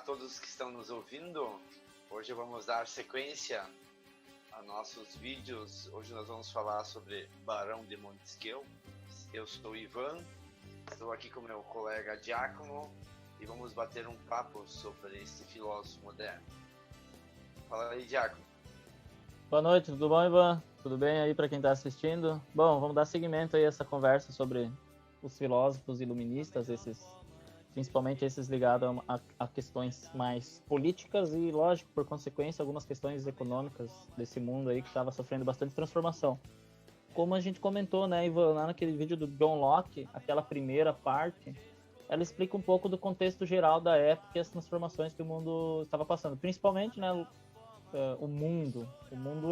todos que estão nos ouvindo. Hoje vamos dar sequência a nossos vídeos. Hoje nós vamos falar sobre Barão de Montesquieu. Eu sou o Ivan, estou aqui com meu colega Giacomo e vamos bater um papo sobre esse filósofo moderno. Fala aí, Giacomo. Boa noite, tudo bom, Ivan? Tudo bem aí para quem está assistindo? Bom, vamos dar seguimento aí a essa conversa sobre os filósofos iluministas, principalmente esses ligados a questões mais políticas e, lógico, por consequência, algumas questões econômicas desse mundo aí que estava sofrendo bastante transformação. Como a gente comentou, né, Ivan, lá naquele vídeo do John Locke, aquela primeira parte, ela explica um pouco do contexto geral da época e as transformações que o mundo estava passando, principalmente, né, o mundo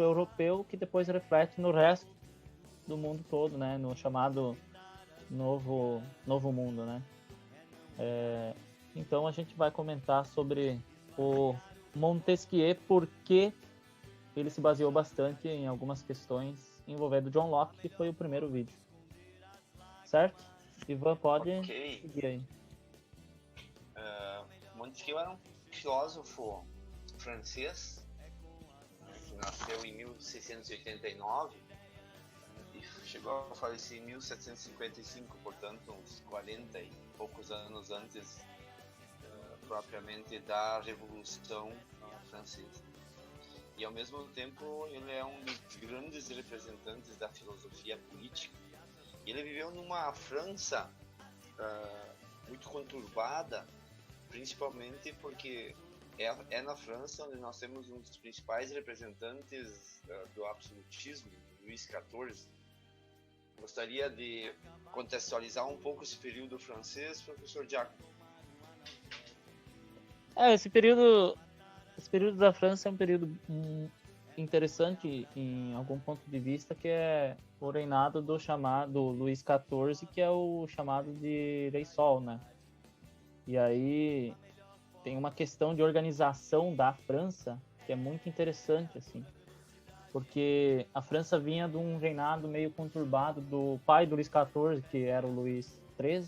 europeu, que depois reflete no resto do mundo todo, né, no chamado novo mundo, né. Então a gente vai comentar sobre o Montesquieu, porque ele se baseou bastante em algumas questões envolvendo John Locke, que foi o primeiro vídeo. Certo? Ivan, pode seguir aí. Montesquieu era um filósofo francês que nasceu em 1689 e chegou a falecer em 1755, portanto uns 40 e poucos anos antes propriamente da Revolução Francesa. E ao mesmo tempo ele é um dos grandes representantes da filosofia política. Ele viveu numa França muito conturbada, principalmente porque é na França onde nós temos um dos principais representantes do absolutismo, Luís XIV. Gostaria de contextualizar um pouco esse período francês, professor Giacomo. Esse período da França é um período interessante em algum ponto de vista, que é o reinado do chamado Luís XIV, que é o chamado de Rei Sol, né? E aí tem uma questão de organização da França que é muito interessante, assim, porque a França vinha de um reinado meio conturbado do pai do Luís XIV, que era o Luís XIII,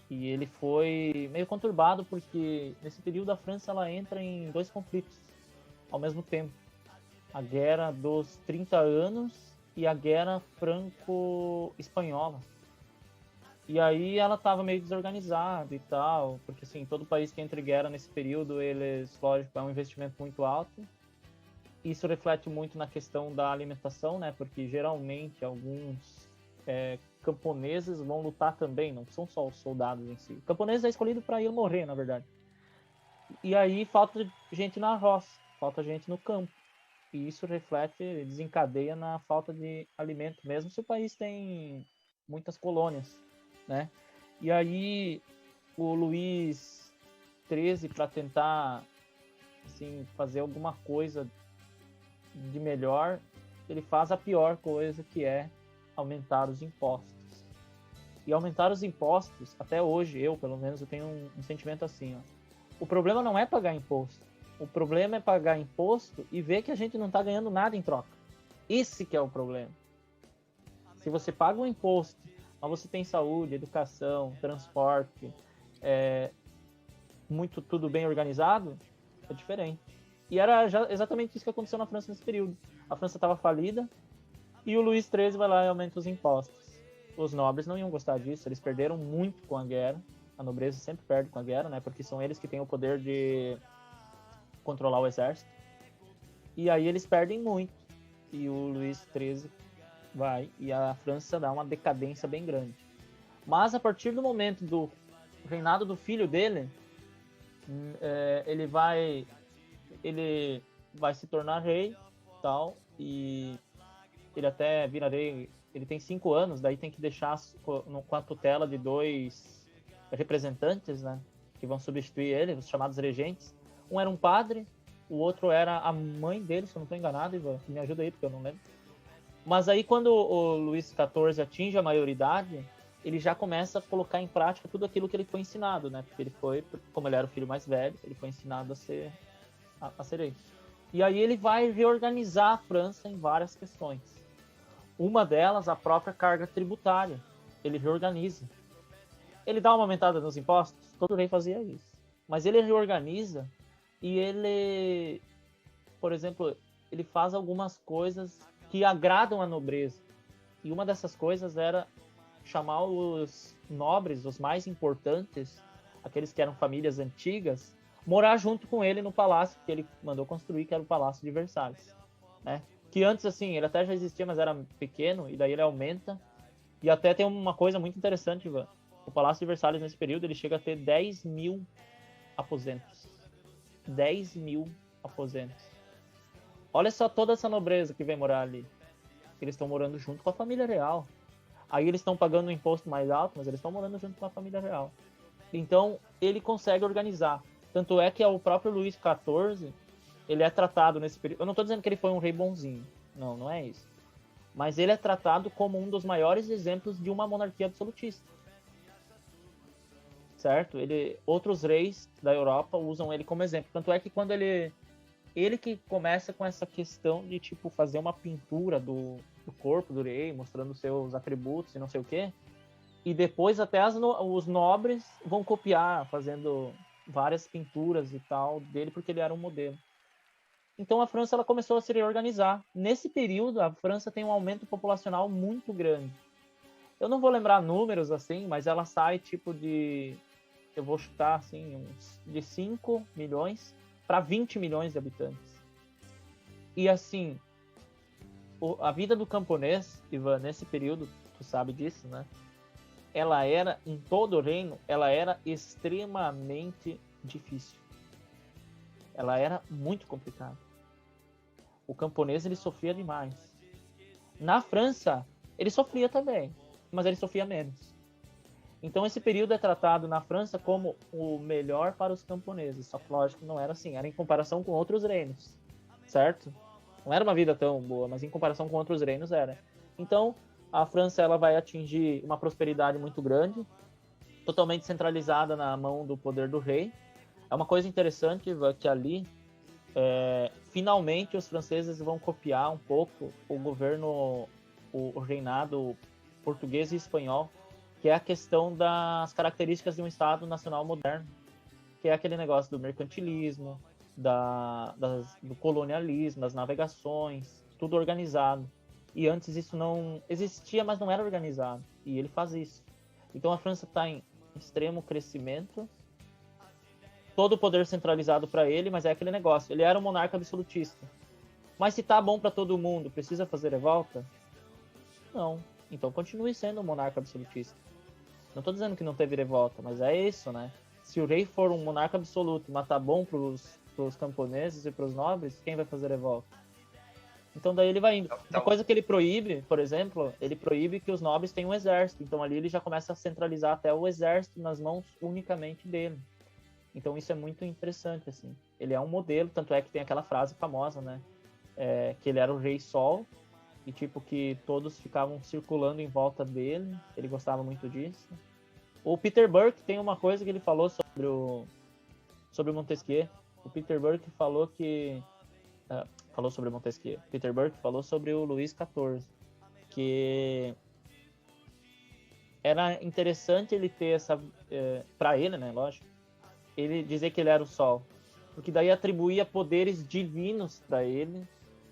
e ele foi meio conturbado porque nesse período a França ela entra em dois conflitos ao mesmo tempo: a Guerra dos 30 Anos e a Guerra Franco-Espanhola. E aí ela estava meio desorganizada e tal, porque assim, todo país que entra em guerra nesse período, eles, lógico, é um investimento muito alto. Isso reflete muito na questão da alimentação, né? Porque geralmente alguns camponeses vão lutar também, não são só os soldados em si. O camponês é escolhido para ir morrer, na verdade. E aí falta gente na roça, falta gente no campo. E isso reflete, desencadeia na falta de alimento, mesmo se o país tem muitas colônias, né? E aí o Luís XIII, para tentar assim, fazer alguma coisa de melhor, ele faz a pior coisa, que é aumentar os impostos. E aumentar os impostos, até hoje, eu pelo menos, eu tenho um sentimento assim, ó. O problema não é pagar imposto. O problema é pagar imposto e ver que a gente não está ganhando nada em troca. Esse que é o problema. Se você paga um imposto, mas você tem saúde, educação, transporte, tudo bem organizado, é diferente. E era exatamente isso que aconteceu na França nesse período. A França estava falida e o Luís XIII vai lá e aumenta os impostos. Os nobres não iam gostar disso, eles perderam muito com a guerra. A nobreza sempre perde com a guerra, né? Porque são eles que têm o poder de controlar o exército. E aí eles perdem muito. E o Luís XIII vai e a França dá uma decadência bem grande. Mas a partir do momento do reinado do filho dele, ele vai se tornar rei, tal, e ele até vira rei. Ele tem 5 anos, daí tem que deixar com a tutela de 2 representantes, né, que vão substituir ele, os chamados regentes. Um era um padre, o outro era a mãe dele, se eu não estou enganado, Ivan, me ajuda aí porque eu não lembro. Mas aí quando o Luís XIV atinge a maioridade, ele já começa a colocar em prática tudo aquilo que ele foi ensinado, né, porque como ele era o filho mais velho, ele foi ensinado a ser rei. E aí ele vai reorganizar a França em várias questões. Uma delas, a própria carga tributária. Ele reorganiza. Ele dá uma aumentada nos impostos? Todo rei fazia isso. mas ele reorganiza e ele, por exemplo, ele faz algumas coisas que agradam a nobreza. E uma dessas coisas era chamar os nobres, os mais importantes, aqueles que eram famílias antigas, morar junto com ele no palácio que ele mandou construir, que era o Palácio de Versalhes, né? Que antes, assim, ele até já existia, mas era pequeno, e daí ele aumenta. E até tem uma coisa muito interessante, Ivan. O Palácio de Versalhes, nesse período, ele chega a ter 10 mil aposentos. 10 mil aposentos. Olha só toda essa nobreza que vem morar ali. Eles estão morando junto com a família real. Aí eles estão pagando um imposto mais alto, mas eles estão morando junto com a família real. Então, ele consegue organizar. Tanto é que o próprio Luís XIV, ele é tratado nesse período... Eu não estou dizendo que ele foi um rei bonzinho. Não, não é isso. Mas ele é tratado como um dos maiores exemplos de uma monarquia absolutista. Certo? Outros reis da Europa usam ele como exemplo. Tanto é que quando ele que começa com essa questão de tipo fazer uma pintura do corpo do rei, mostrando seus atributos e não sei o quê. E depois até os nobres vão copiar, fazendo várias pinturas e tal dele, porque ele era um modelo. Então a França ela começou a se reorganizar. Nesse período, a França tem um aumento populacional muito grande. Eu não vou lembrar números assim, mas ela sai tipo de... Eu vou chutar assim, de 5 milhões para 20 milhões de habitantes. E assim, a vida do camponês, Ivan, nesse período, tu sabe disso, né? Ela era, em todo o reino, ela era extremamente difícil. Ela era muito complicada. O camponês, ele sofria demais. Na França, ele sofria também, mas ele sofria menos. Então esse período é tratado na França como o melhor para os camponeses. Só que lógico não era assim, era em comparação com outros reinos, certo? Não era uma vida tão boa, mas em comparação com outros reinos era. Então a França ela vai atingir uma prosperidade muito grande, totalmente centralizada na mão do poder do rei. É uma coisa interessante que ali, finalmente os franceses vão copiar um pouco o governo, o reinado português e espanhol, que é a questão das características de um Estado nacional moderno, que é aquele negócio do mercantilismo, do colonialismo, das navegações, tudo organizado. E antes isso não existia, mas não era organizado. E ele faz isso. Então a França está em extremo crescimento, todo o poder centralizado para ele, mas é aquele negócio. Ele era um monarca absolutista. Mas se tá bom para todo mundo, precisa fazer revolta? Não. Então continue sendo um monarca absolutista. Não tô dizendo que não teve revolta, mas é isso, né? Se o rei for um monarca absoluto, mas tá bom pros camponeses e pros nobres, quem vai fazer revolta? Então daí ele vai indo. Uma coisa que ele proíbe, por exemplo, ele proíbe que os nobres tenham um exército. Então ali ele já começa a centralizar até o exército nas mãos unicamente dele. Então isso é muito interessante, assim. Ele é um modelo, tanto é que tem aquela frase famosa, né? Que ele era o Rei Sol, e tipo que todos ficavam circulando em volta dele. Ele gostava muito disso. O Peter Burke tem uma coisa que ele falou sobre o Montesquieu. O Peter Burke falou que... falou sobre Montesquieu. Peter Burke falou sobre o Luís XIV. Que era interessante ele ter essa... para ele, né? Lógico. Ele dizer que ele era o Sol. Porque daí atribuía poderes divinos para ele,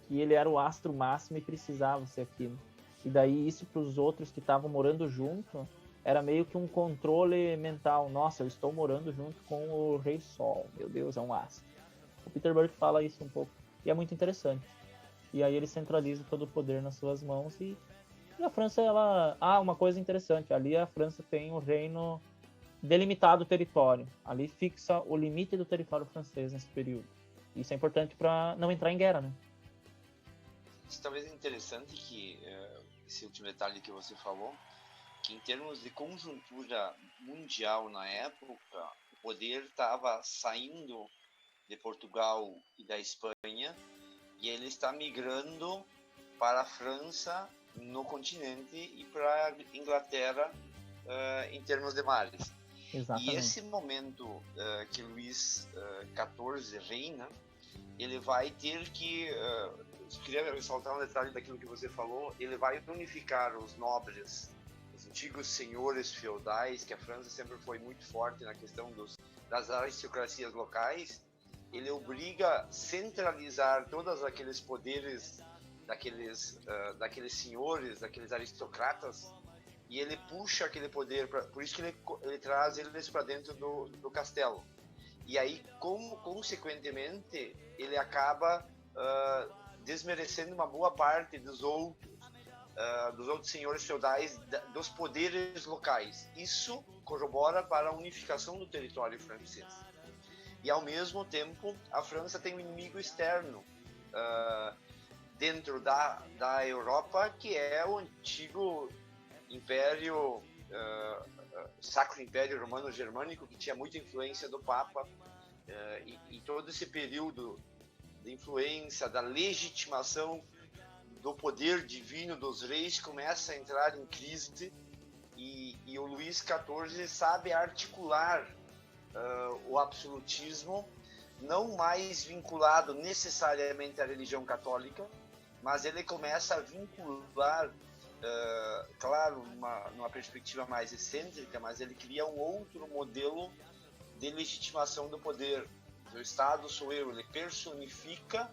que ele era o astro máximo e precisava ser aquilo. E daí isso para os outros que estavam morando junto era meio que um controle mental. Nossa, eu estou morando junto com o Rei Sol. Meu Deus, é um astro. O Peter Burke fala isso um pouco. E é muito interessante. E aí ele centraliza todo o poder nas suas mãos. E a França, ela... uma coisa interessante. Ali a França tem o reino delimitado o território. Ali fixa o limite do território francês nesse período. Isso é importante para não entrar em guerra, né? Isso talvez é interessante que esse último detalhe que você falou, que em termos de conjuntura mundial na época, o poder estava saindo de Portugal e da Espanha e ele está migrando para a França no continente e para a Inglaterra em termos de mares. Exatamente. E esse momento que Luís XIV reina, ele vai ter que... eu queria ressaltar um detalhe daquilo que você falou. Ele vai unificar os nobres, os antigos senhores feudais, que a França sempre foi muito forte na questão dos das aristocracias locais, ele obriga a centralizar todos aqueles poderes daqueles senhores, daqueles aristocratas, e ele puxa aquele poder, por isso que ele traz eles para dentro do castelo. E aí, consequentemente, ele acaba desmerecendo uma boa parte dos outros senhores feudais, dos poderes locais. Isso corrobora para a unificação do território francês. E, ao mesmo tempo, a França tem um inimigo externo dentro da Europa, que é o antigo Império, Sacro Império Romano-Germânico, que tinha muita influência do Papa, e todo esse período de influência, da legitimação do poder divino dos reis começa a entrar em crise, e o Luís XIV sabe articular o absolutismo, não mais vinculado necessariamente à religião católica, mas ele começa a vincular, claro, numa perspectiva mais excêntrica, mas ele cria um outro modelo de legitimação do poder. O Estado sou eu, ele personifica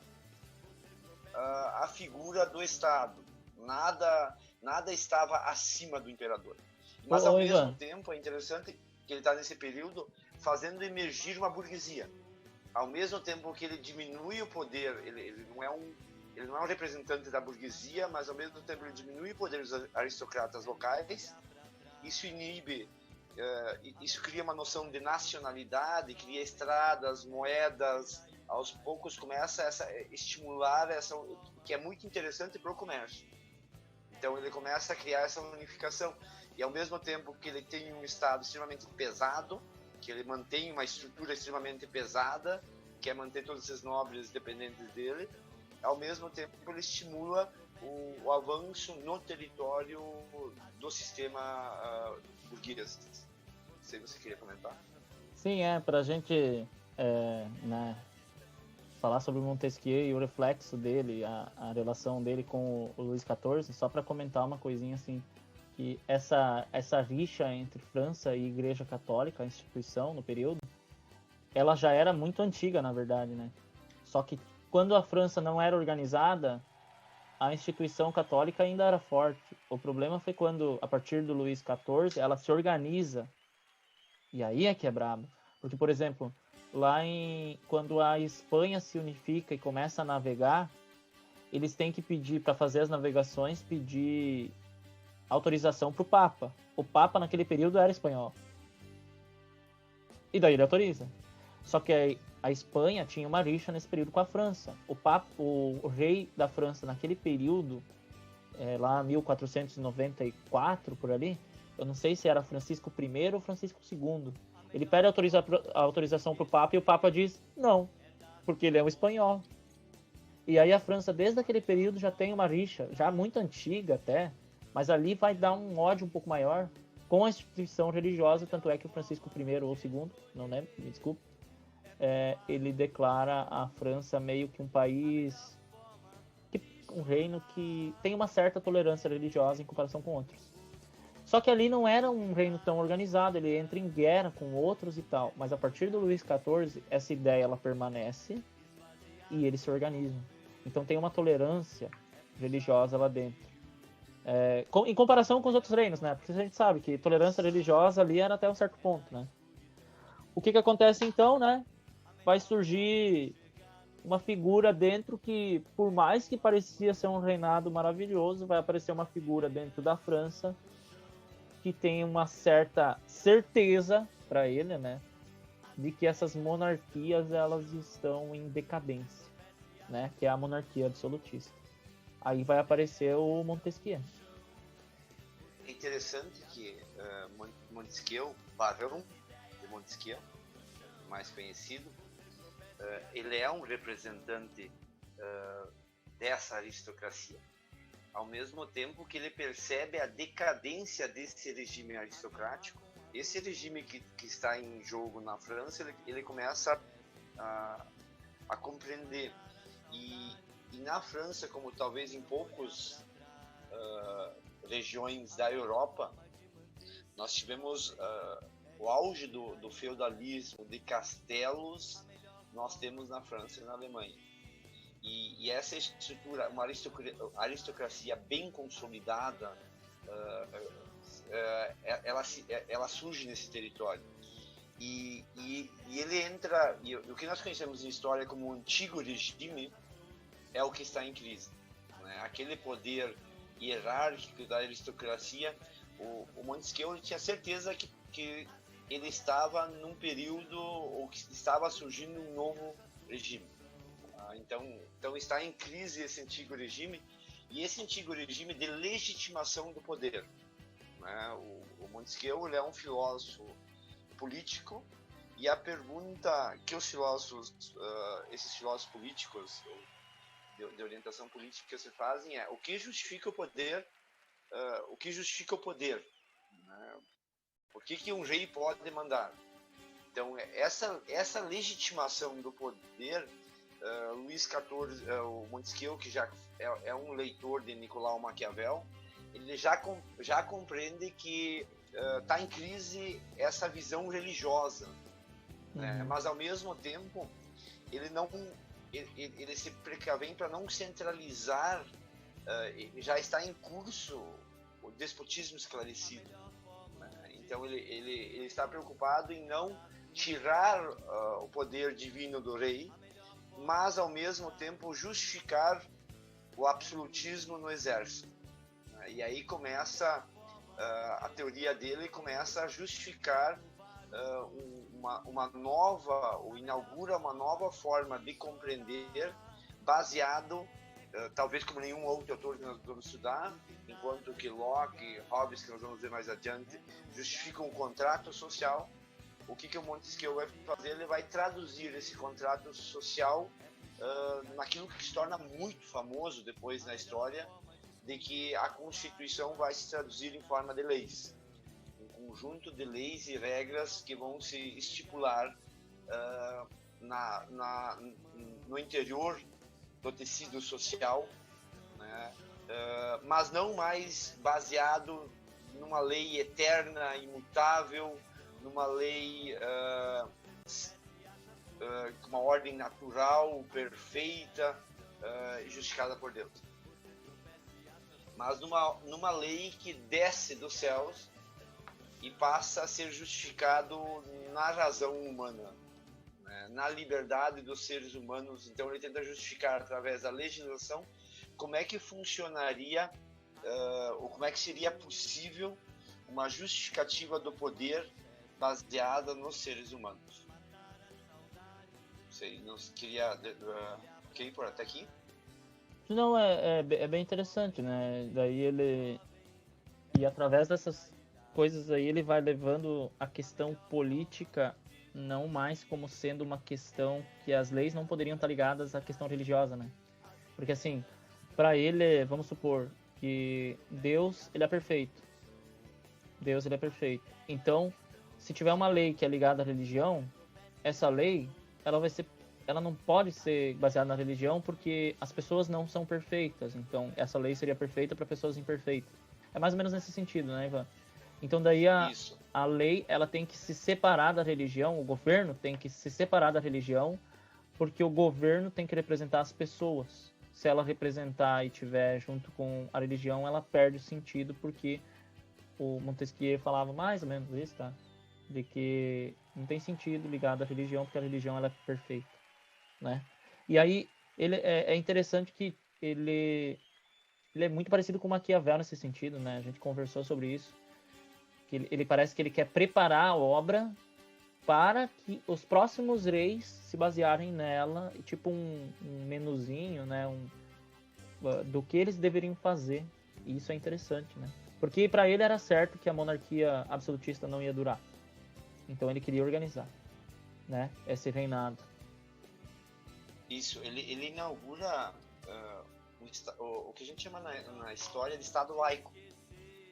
a figura do Estado. Nada estava acima do imperador. Mas, ao mesmo tempo, é interessante que ele está nesse período fazendo emergir uma burguesia. Ao mesmo tempo que ele diminui o poder, ele não é um representante da burguesia, mas ao mesmo tempo ele diminui o poder dos aristocratas locais. Isso inibe, isso cria uma noção de nacionalidade, cria estradas, moedas. Aos poucos começa a estimular essa, que é muito interessante para o comércio. Então ele começa a criar essa unificação. E ao mesmo tempo que ele tem um Estado extremamente pesado, que ele mantém uma estrutura extremamente pesada, que é manter todos esses nobres dependentes dele, ao mesmo tempo ele estimula o avanço no território do sistema burguês. Não sei se você queria comentar. Sim, para a gente falar sobre Montesquieu e o reflexo dele, a relação dele com o Luís XIV, só para comentar uma coisinha assim, que essa rixa entre França e Igreja Católica, a instituição no período, ela já era muito antiga, na verdade, né? Só que quando a França não era organizada, a instituição católica ainda era forte. O problema foi quando, a partir do Luís XIV, ela se organiza. E aí é que é brabo. Porque, por exemplo, quando a Espanha se unifica e começa a navegar, eles têm que pedir, para fazer as navegações, pedir autorização para o Papa. O Papa, naquele período, era espanhol. E daí ele autoriza. Só que a Espanha tinha uma rixa nesse período com a França. O rei da França, naquele período, lá 1494, por ali, eu não sei se era Francisco I ou Francisco II. Ele pede autorização para o Papa e o Papa diz não, porque ele é um espanhol. E aí a França, desde aquele período, já tem uma rixa, já muito antiga até, mas ali vai dar um ódio um pouco maior com a instituição religiosa, tanto é que o Francisco I ou II, não lembro, me desculpe, ele declara a França meio que um país, um reino que tem uma certa tolerância religiosa em comparação com outros. Só que ali não era um reino tão organizado, ele entra em guerra com outros e tal, mas a partir do Luís XIV, essa ideia ela permanece e eles se organizam. Então tem uma tolerância religiosa lá dentro. Em comparação com os outros reinos, né? Porque a gente sabe que tolerância religiosa ali era até um certo ponto, né? O que acontece então, né? Vai surgir uma figura dentro que, por mais que parecia ser um reinado maravilhoso, vai aparecer uma figura dentro da França que tem uma certa certeza para ele, né? De que essas monarquias, elas estão em decadência, né? Que é a monarquia absolutista. Aí vai aparecer o Montesquieu. É interessante que Montesquieu, Barão de Montesquieu, mais conhecido, ele é um representante dessa aristocracia. Ao mesmo tempo que ele percebe a decadência desse regime aristocrático, esse regime que está em jogo na França, ele começa a compreender. E na França, como talvez em poucas regiões da Europa, nós tivemos o auge do feudalismo de castelos nós temos na França e na Alemanha. E essa estrutura, uma aristocracia bem consolidada, ela surge nesse território. E ele entra, e o que nós conhecemos em história como o antigo regime é o que está em crise, né? Aquele poder hierárquico da aristocracia, o Montesquieu tinha certeza que ele estava num período, ou que estava surgindo um novo regime. Então está em crise esse antigo regime, e esse antigo regime de legitimação do poder, né? O Montesquieu, ele é um filósofo político, e a pergunta que os filósofos, esses filósofos políticos de orientação política se fazem é: o que justifica o poder? O que justifica o poder? Né? Por que um rei pode mandar? Então, essa legitimação do poder, Luís XIV, o Montesquieu, que já é um leitor de Nicolau Maquiavel, ele já compreende que está em crise essa visão religiosa, né? Mas, ao mesmo tempo, ele se precavém para não centralizar, já está em curso o despotismo esclarecido, né? Então ele está preocupado em não tirar o poder divino do rei, mas ao mesmo tempo justificar o absolutismo no exército, né? E aí começa a teoria dele, começa a justificar inaugura uma nova forma de compreender, baseado, talvez como nenhum outro autor que nós vamos estudar, enquanto que Locke, Hobbes, que nós vamos ver mais adiante, justificam um contrato social. O que o Montesquieu vai fazer? Ele vai traduzir esse contrato social naquilo que se torna muito famoso depois na história, de que a Constituição vai se traduzir em forma de leis. Um conjunto de leis e regras que vão se estipular no interior do tecido social, né? Mas não mais baseado numa lei eterna, imutável, numa lei com uma ordem natural, perfeita, justificada por Deus. Mas numa lei que desce dos céus e passa a ser justificado na razão humana, né? Na liberdade dos seres humanos. Então ele tenta justificar através da legislação como é que funcionaria, ou como é que seria possível uma justificativa do poder baseada nos seres humanos. Não queria... quer ir por até aqui? Não, é bem interessante, né? Daí ele... E através dessas coisas aí, ele vai levando a questão política não mais como sendo uma questão que as leis não poderiam estar ligadas à questão religiosa, né? Porque assim, para ele, vamos supor que Deus, ele é perfeito. Deus, ele é perfeito. Então, se tiver uma lei que é ligada à religião, essa lei, ela não pode ser baseada na religião, porque as pessoas não são perfeitas. Então, essa lei seria perfeita para pessoas imperfeitas. É mais ou menos nesse sentido, né, Ivan? Então, daí a lei, ela tem que se separar da religião, o governo tem que se separar da religião, porque o governo tem que representar as pessoas. Se ela representar e tiver junto com a religião, ela perde o sentido, porque o Montesquieu falava mais ou menos isso, tá? De que não tem sentido ligado à religião, porque a religião ela é perfeita, né? E aí ele é interessante que ele é muito parecido com Maquiavel nesse sentido, né? A gente conversou sobre isso, que ele parece que ele quer preparar a obra para que os próximos reis se basearem nela, tipo um menuzinho, né? Do que eles deveriam fazer. E isso é interessante, né? Porque para ele era certo que a monarquia absolutista não ia durar. Então ele queria organizar, né, esse reinado. Isso, ele inaugura o que a gente chama na história de Estado laico.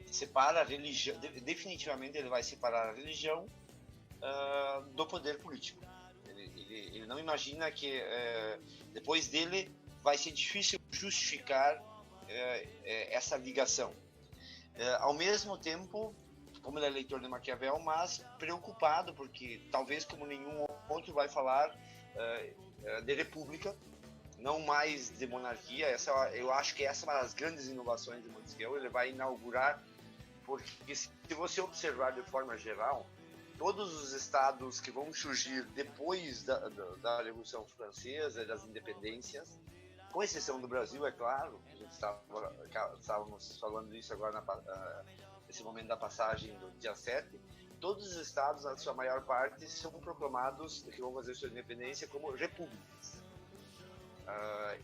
Separa a religião, definitivamente ele vai separar a religião do poder político. Ele não imagina que depois dele vai ser difícil justificar essa ligação. Ao mesmo tempo, como ele é leitor de Maquiavel, mas preocupado, porque talvez como nenhum outro vai falar de república, não mais de monarquia. Eu acho que essa é uma das grandes inovações de Montesquieu. Ele vai inaugurar, porque se você observar de forma geral, todos os estados que vão surgir depois da Revolução Francesa e das independências, com exceção do Brasil, é claro, a gente estávamos falando isso agora nesse momento da passagem do dia 7, todos os estados, na sua maior parte, são proclamados, que vão fazer sua independência, como repúblicas.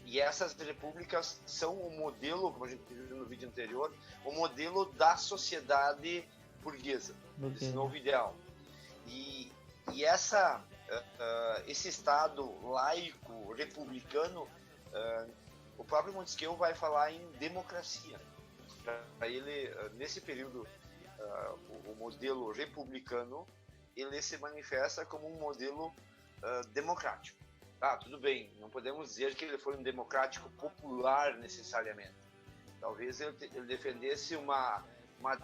E essas repúblicas são o modelo, como a gente viu no vídeo anterior, o modelo da sociedade burguesa, esse novo ideal. E esse Estado laico, republicano, o próprio Montesquieu vai falar em democracia. Para ele, nesse período, o modelo republicano, ele se manifesta como um modelo democrático. Tudo bem, não podemos dizer que ele foi um democrático popular necessariamente. Talvez ele defendesse uma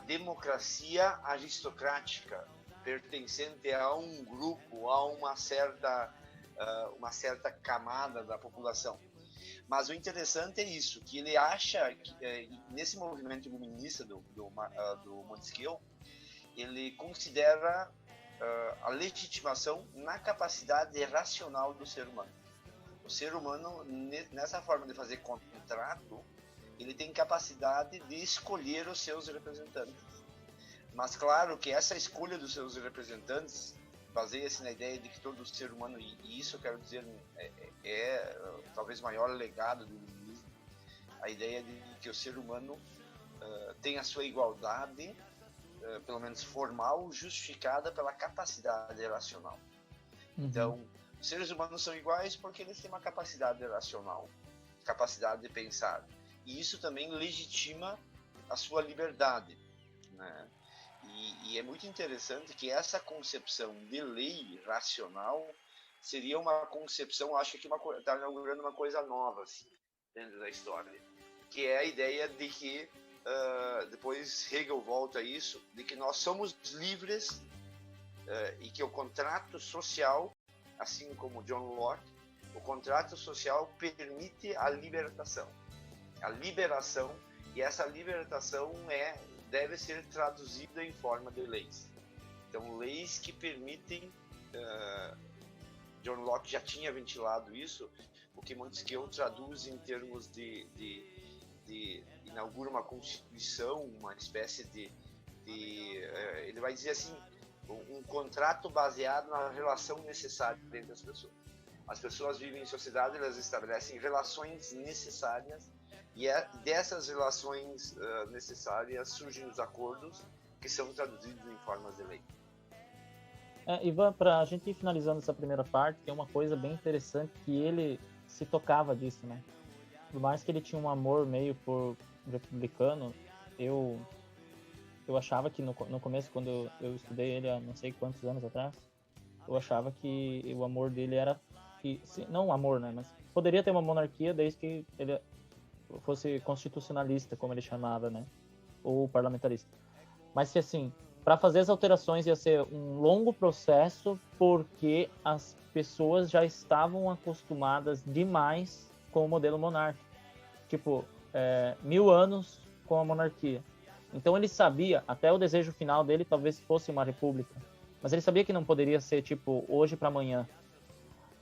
democracia aristocrática, pertencente a um grupo, a uma certa camada da população. Mas o interessante é isso, que ele acha que nesse movimento iluminista do Montesquieu, ele considera a legitimação na capacidade racional do ser humano. O ser humano, nessa forma de fazer contrato, ele tem capacidade de escolher os seus representantes. Mas claro que essa escolha dos seus representantes baseia-se na ideia de que todo ser humano, e isso eu quero dizer talvez o maior legado do iluminismo, a ideia de que o ser humano tem a sua igualdade, pelo menos formal, justificada pela capacidade racional. Uhum. Então, os seres humanos são iguais porque eles têm uma capacidade racional, capacidade de pensar. E isso também legitima a sua liberdade, né? E é muito interessante que essa concepção de lei racional seria uma concepção, acho que está inaugurando uma coisa nova assim, dentro da história, que é a ideia de que, depois Hegel volta a isso, de que nós somos livres e que o contrato social, assim como John Locke, o contrato social permite a libertação. A liberação, e essa libertação deve ser traduzida em forma de leis. Então, leis que permitem, John Locke já tinha ventilado isso, o que Montesquieu traduz em termos de inaugura uma constituição, uma espécie ele vai dizer assim, um contrato baseado na relação necessária entre as pessoas. As pessoas vivem em sociedade, elas estabelecem relações necessárias, e dessas relações necessárias surgem os acordos que são traduzidos em formas de lei. Ivan, para a gente ir finalizando essa primeira parte, tem uma coisa bem interessante que ele se tocava disso, né? Por mais que ele tinha um amor meio por republicano, eu achava que no começo, quando eu estudei ele há não sei quantos anos atrás, eu achava que o amor dele era não um amor, né? Mas poderia ter uma monarquia desde que ele fosse constitucionalista, como ele chamava, né? Ou parlamentarista. Mas que, assim, para fazer as alterações ia ser um longo processo, porque as pessoas já estavam acostumadas demais com o modelo monárquico. Tipo, 1000 anos com a monarquia. Então ele sabia, até o desejo final dele talvez fosse uma república, mas ele sabia que não poderia ser, tipo, hoje para amanhã,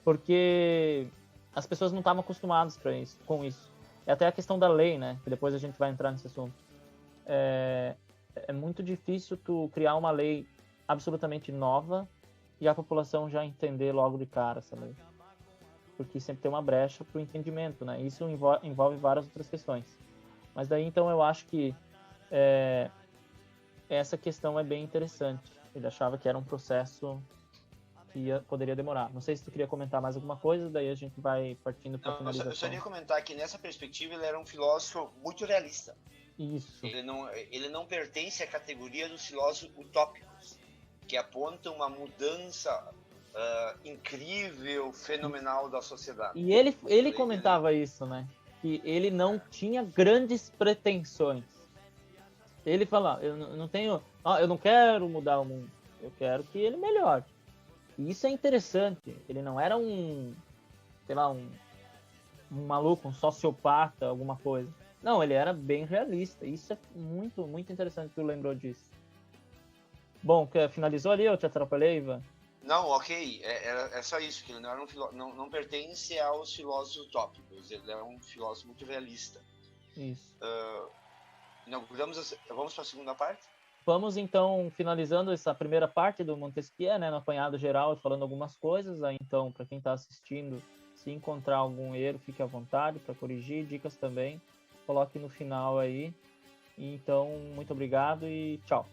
porque as pessoas não estavam acostumadas com isso. É até a questão da lei, né? Que depois a gente vai entrar nesse assunto. É muito difícil tu criar uma lei absolutamente nova e a população já entender logo de cara essa lei. Porque sempre tem uma brecha para o entendimento, né? Isso envolve várias outras questões. Mas daí, então, eu acho que essa questão é bem interessante. Ele achava que era um processo que poderia demorar. Não sei se tu queria comentar mais alguma coisa, daí a gente vai partindo para a finalização. Eu só queria comentar que nessa perspectiva ele era um filósofo muito realista. Isso. Ele não pertence à categoria dos filósofos utópicos, que apontam uma mudança incrível, fenomenal da sociedade. E ele comentava isso, né? Que ele não tinha grandes pretensões. Ele fala, eu não quero mudar o mundo, eu quero que ele melhore. E isso é interessante. Ele não era sei lá, um maluco, um sociopata, alguma coisa. Não, ele era bem realista. Isso é muito, muito interessante que tu lembrou disso. Bom, finalizou ali? Eu te atrapalhei, Ivan? Não, ok. É só isso, que ele não, era não pertence aos filósofos utópicos. Ele é um filósofo muito realista. Isso. Vamos para a segunda parte? Vamos, então, finalizando essa primeira parte do Montesquieu, né, no apanhado geral, falando algumas coisas. Aí, então, para quem está assistindo, se encontrar algum erro, fique à vontade para corrigir. Dicas também, coloque no final aí. Então, muito obrigado e tchau.